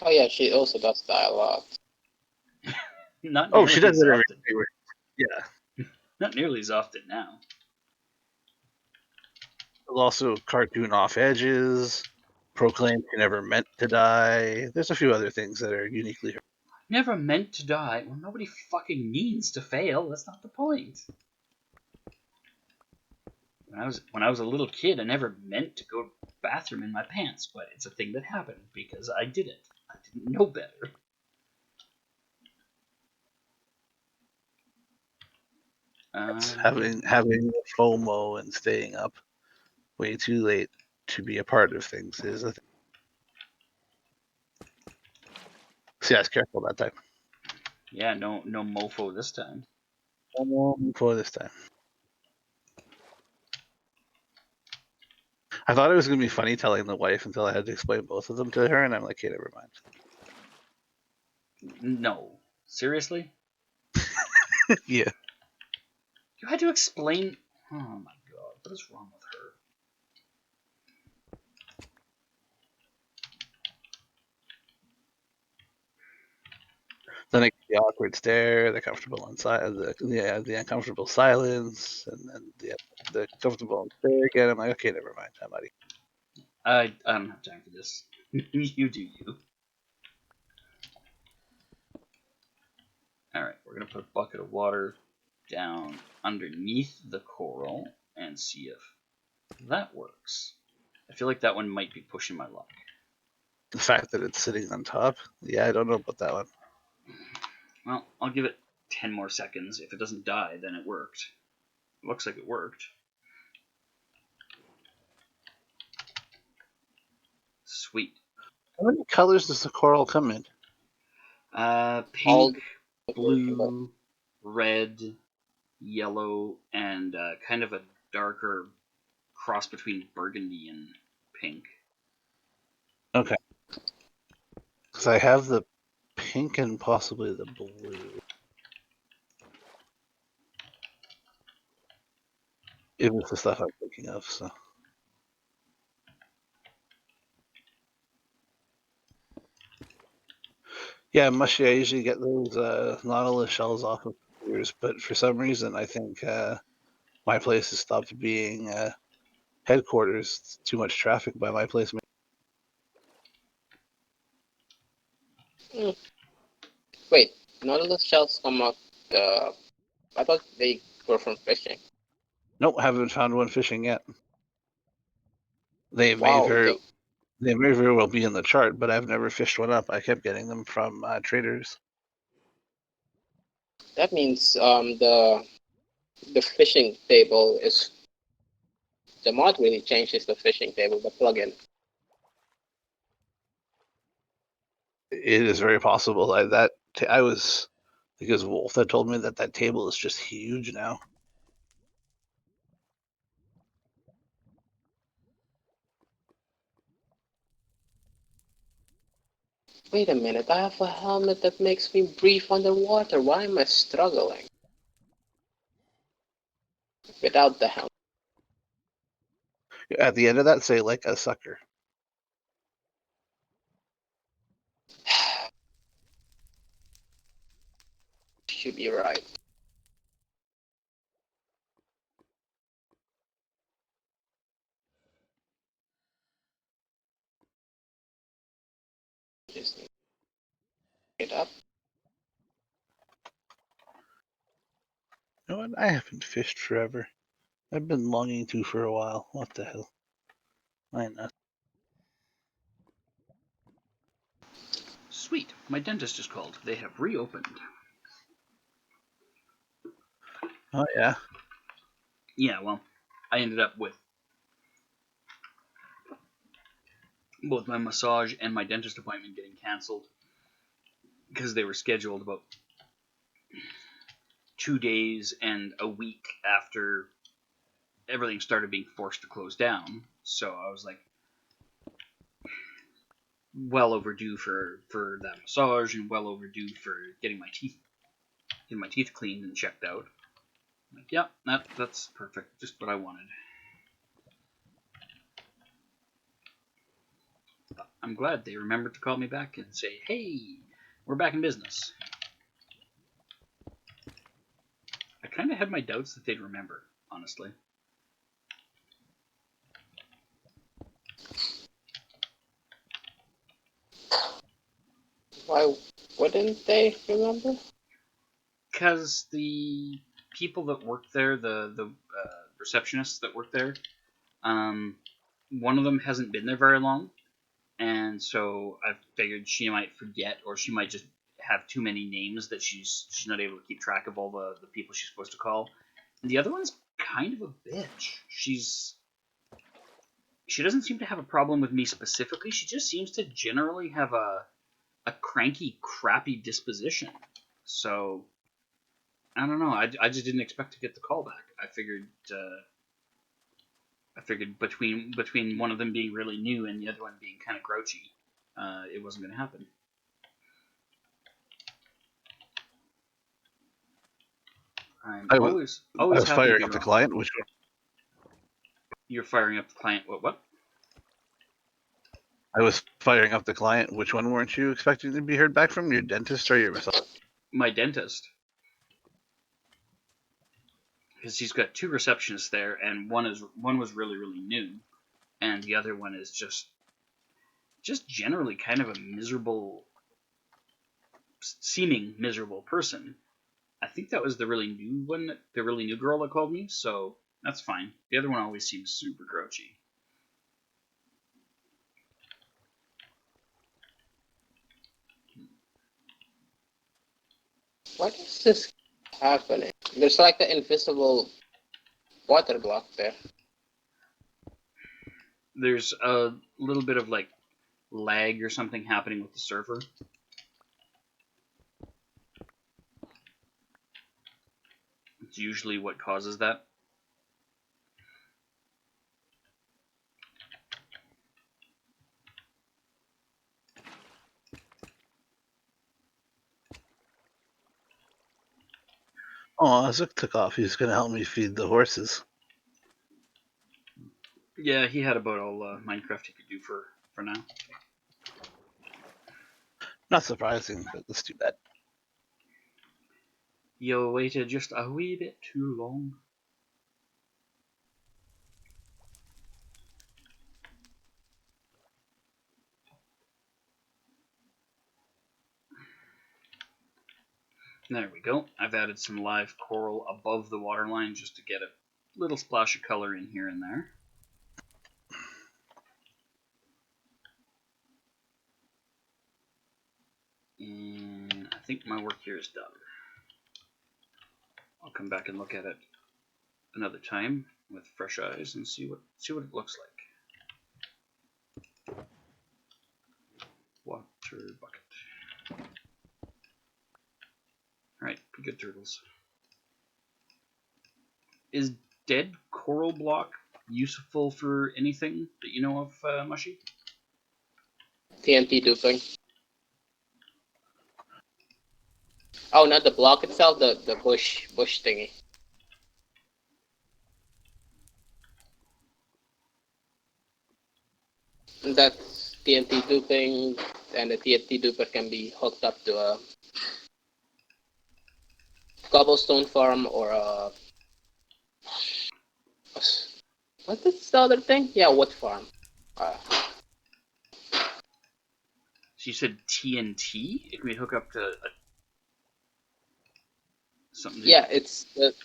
Oh yeah, she also does that a lot. Not Oh, nearly she does as it every often. Yeah. Not nearly as often now. There's also cartoon off edges, proclaim she never meant to die. There's a few other things that are uniquely her. Never meant to die. Well, nobody fucking means to fail. That's not the point. When I was a little kid, I never meant to go to the bathroom in my pants, but it's a thing that happened because I did it. I didn't know better. Having FOMO and staying up way too late to be a part of things is a thing. See, I was careful that time. Yeah, no mofo this time. For this time. I thought it was going to be funny telling the wife until I had to explain both of them to her, and I'm like, okay, never mind. No. Seriously? Yeah. You had to explain... Oh my god, what is wrong with her? Then it the awkward stare, the comfortable the uncomfortable silence, and then the comfortable stare again. I'm like, okay, never mind. I'm out of here. I don't have time for this. You do you. Alright, we're going to put a bucket of water down underneath the coral and see if that works. I feel like that one might be pushing my luck. The fact that it's sitting on top, yeah, I don't know about that one. Well, I'll give it 10 more seconds. If it doesn't die, then it worked. Looks like it worked. Sweet. How many colors does the coral come in? Pink, blue, red, yellow, and kind of a darker cross between burgundy and pink. Okay. Because I have the pink and possibly the blue. It was the stuff I'm thinking of, so. Yeah, mushy, I usually get those nautilus shells off of yours, but for some reason I think my place has stopped being headquarters. It's too much traffic by my place. Wait, nautilus shells come up. I thought they were from fishing. Nope, haven't found one fishing yet. They may Wow, very well be in the chart, but I've never fished one up. I kept getting them from traders. that means the fishing table is the mod really changes the fishing table, the plugin. It is very possible. I was because Wolf that told me that table is just huge now. Wait a minute, I have a helmet that makes me breathe underwater. Why am I struggling without the helmet? At the end of that, say like a sucker. Should be right. Just need it up. You know what? I haven't fished forever. I've been longing to for a while. What the hell? I know. Sweet. My dentist just called. They have reopened. Oh yeah. Yeah, well, I ended up with both my massage and my dentist appointment getting cancelled because they were scheduled about 2 days and a week after everything started being forced to close down. So I was like, well overdue for that massage and well overdue for getting my teeth cleaned and checked out. I'm like, yeah, that's perfect, just what I wanted. But I'm glad they remembered to call me back and say, hey, we're back in business. I kind of had my doubts that they'd remember, honestly. Why wouldn't they remember? Because the people that work there, the receptionists that work there, one of them hasn't been there very long, and so I figured she might forget, or she might just have too many names that she's not able to keep track of all the people she's supposed to call. And the other one's kind of a bitch. She doesn't seem to have a problem with me specifically. She just seems to generally have a cranky, crappy disposition. So I don't know. I just didn't expect to get the call back. I figured between one of them being really new and the other one being kind of grouchy, it wasn't going to happen. I always was happy to firing be up the wrong. client. Which You're firing up the client. What? I was firing up the client. Which one weren't you expecting to be heard back from? Your dentist or your massage? My dentist. Because he's got two receptionists there, and one was really, really new, and the other one is just generally kind of a seeming miserable person. I think that was the really new one, the really new girl that called me, so that's fine. The other one always seems super grouchy. What is this happening? There's like an invisible water block there. There's a little bit of like lag or something happening with the server. It's usually what causes that. Oh, Zook took off. He's going to help me feed the horses. Yeah, he had about all Minecraft he could do for now. Not surprising, but let's do that. You waited just a wee bit too long. There we go. I've added some live coral above the waterline just to get a little splash of color in here and there. And I think my work here is done. I'll come back and look at it another time with fresh eyes and see what it looks like. Water bucket. Alright, good turtles. Is dead coral block useful for anything that you know of, Mushy? TNT duping. Oh, not the block itself, the bush thingy. That's TNT duping, and the TNT duper can be hooked up to a cobblestone farm or a what is the other thing? Yeah, wood farm. So you said TNT? It can be hooked up to something. Yeah, it's the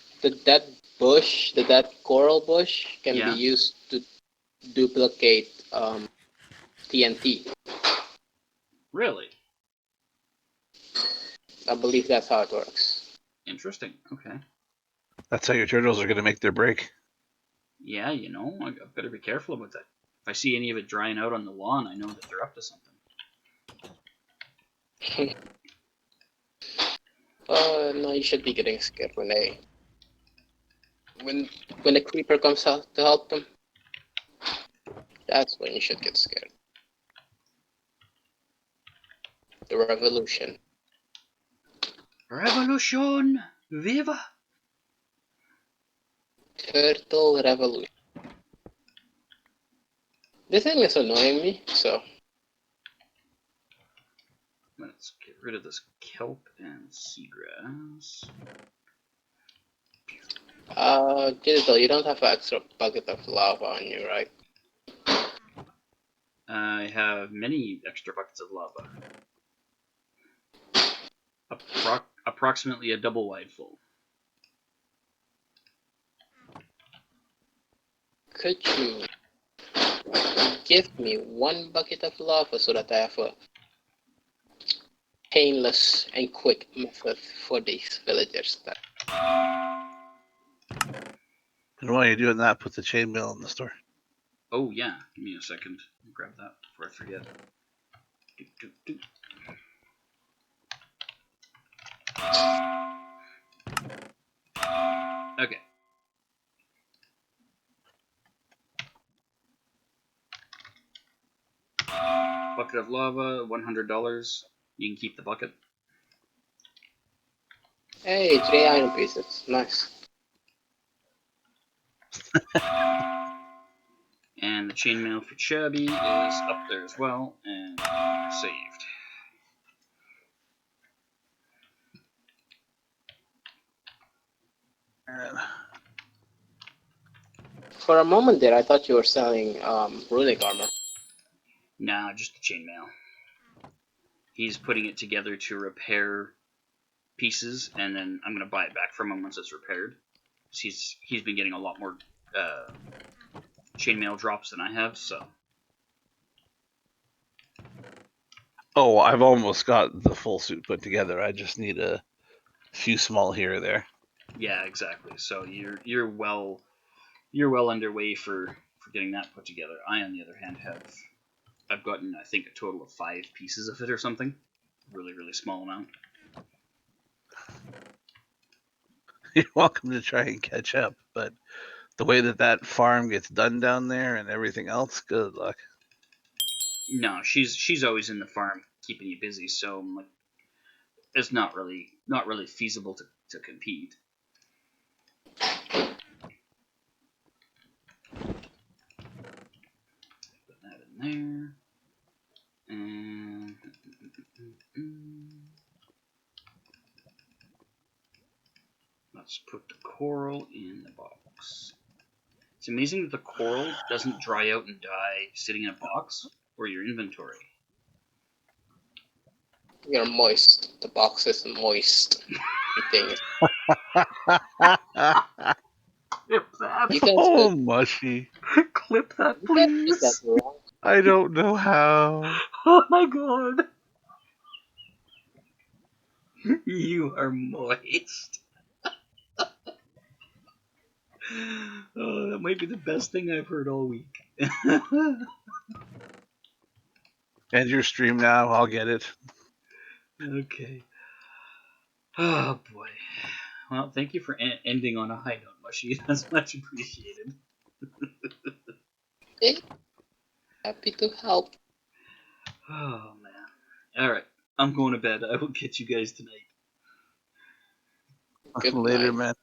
dead bush, the dead coral bush can be used to duplicate TNT. Really? I believe that's how it works. Interesting. Okay. That's how your turtles are going to make their break. Yeah, you know, I better be careful about that. If I see any of it drying out on the lawn, I know that they're up to something. No, you should be getting scared when the creeper comes out to help them. That's when you should get scared. The revolution. Revolution! Viva! Turtle revolution. This thing is annoying me, so. Let's get rid of this kelp and seagrass. Digital, you don't have an extra bucket of lava on you, right? I have many extra buckets of lava. Approximately a double wide full. Could you give me one bucket of lava so that I have a painless and quick method for these villagers? And while you're doing that, put the chainmail in the store. Oh yeah, give me a second. I'll grab that before I forget. Okay. Bucket of lava, $100. You can keep the bucket. Hey, 3 iron pieces. Nice. And the chainmail for Chubby is up there as well, and saved. For a moment there, I thought you were selling runic armor. Nah, just the chainmail. He's putting it together to repair pieces, and then I'm gonna buy it back from him once it's repaired. He's been getting a lot more chainmail drops than I have, so. Oh, I've almost got the full suit put together. I just need a few small here or there. Yeah, exactly. So you're well underway for getting that put together. I, on the other hand, I've gotten, I think, a total of 5 pieces of it or something. Really, really small amount. You're welcome to try and catch up, but the way that farm gets done down there and everything else, good luck. No, she's always in the farm keeping you busy, so like, it's not really feasible to compete. Put that in there. And let's put the coral in the box. It's amazing that the coral doesn't dry out and die sitting in a box or your inventory. You're moist. The box is moist. Thing. Clip that. You guys Oh, could, mushy. Clip that, you guys did that please. wrong. I don't know how. Oh my god. You are moist. Oh, that might be the best thing I've heard all week. End your stream now. I'll get it. Okay. Oh boy. Well, thank you for ending on a high note, Mushy. That's much appreciated. Okay. Happy to help. Oh man. Alright. I'm going to bed. I will catch you guys tonight. Good Later, night. man.